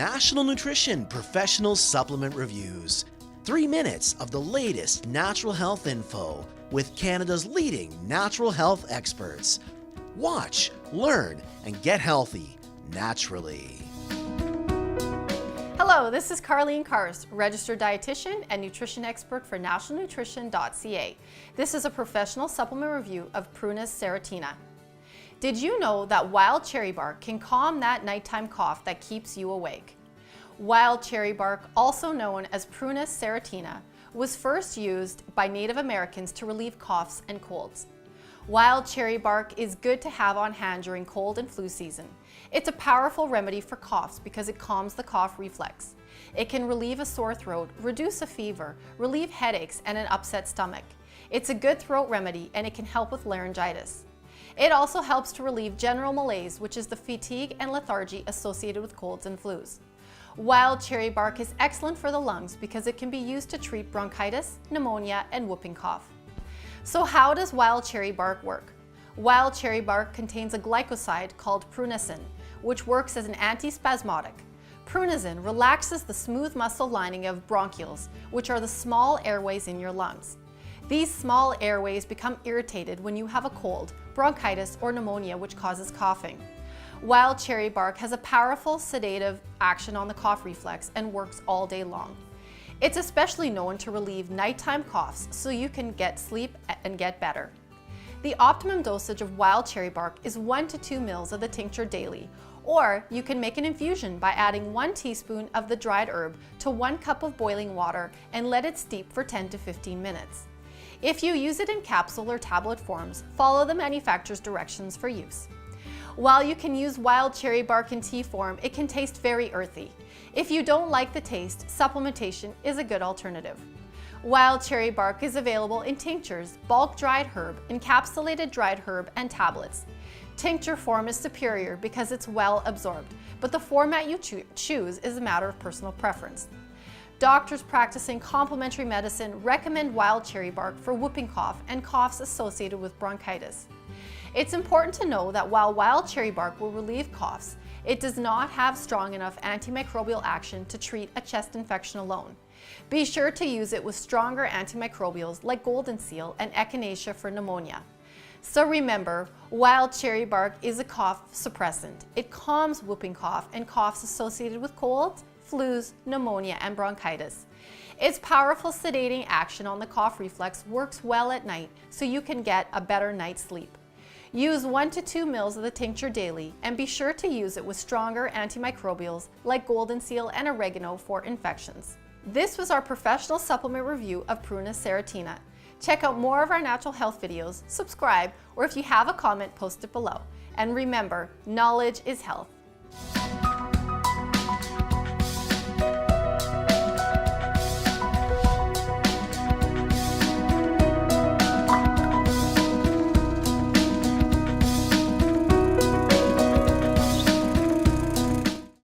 National Nutrition Professional Supplement Reviews. 3 minutes of the latest natural health info with Canada's leading natural health experts. Watch, learn, and get healthy naturally. Hello, this is Carleen Kars, registered dietitian and nutrition expert for nationalnutrition.ca. This is a professional supplement review of Prunus Serratina. Did you know that wild cherry bark can calm that nighttime cough that keeps you awake? Wild cherry bark, also known as Prunus serratina, was first used by Native Americans to relieve coughs and colds. Wild cherry bark is good to have on hand during cold and flu season. It's a powerful remedy for coughs because it calms the cough reflex. It can relieve a sore throat, reduce a fever, relieve headaches and an upset stomach. It's a good throat remedy and it can help with laryngitis. It also helps to relieve general malaise, which is the fatigue and lethargy associated with colds and flus. Wild cherry bark is excellent for the lungs because it can be used to treat bronchitis, pneumonia, and whooping cough. So how does wild cherry bark work? Wild cherry bark contains a glycoside called prunicin, which works as an antispasmodic. Prunicin relaxes the smooth muscle lining of bronchioles, which are the small airways in your lungs. These small airways become irritated when you have a cold, bronchitis, or pneumonia, which causes coughing. Wild cherry bark has a powerful sedative action on the cough reflex and works all day long. It's especially known to relieve nighttime coughs so you can get sleep and get better. The optimum dosage of wild cherry bark is 1 to 2 ml of the tincture daily, or you can make an infusion by adding 1 teaspoon of the dried herb to 1 cup of boiling water and let it steep for 10 to 15 minutes. If you use it in capsule or tablet forms, follow the manufacturer's directions for use. While you can use wild cherry bark in tea form, it can taste very earthy. If you don't like the taste, supplementation is a good alternative. Wild cherry bark is available in tinctures, bulk dried herb, encapsulated dried herb, and tablets. Tincture form is superior because it's well absorbed, but the format you choose is a matter of personal preference. Doctors practicing complementary medicine recommend wild cherry bark for whooping cough and coughs associated with bronchitis. It's important to know that while wild cherry bark will relieve coughs, it does not have strong enough antimicrobial action to treat a chest infection alone. Be sure to use it with stronger antimicrobials like golden seal and echinacea for pneumonia. So remember, wild cherry bark is a cough suppressant. It calms whooping cough and coughs associated with colds, flus, pneumonia, and bronchitis. Its powerful sedating action on the cough reflex works well at night so you can get a better night's sleep. Use 1 to 2 ml of the tincture daily and be sure to use it with stronger antimicrobials like golden seal and oregano for infections. This was our professional supplement review of Prunus serratina. Check out more of our natural health videos, subscribe, or if you have a comment, post it below. And remember, knowledge is health.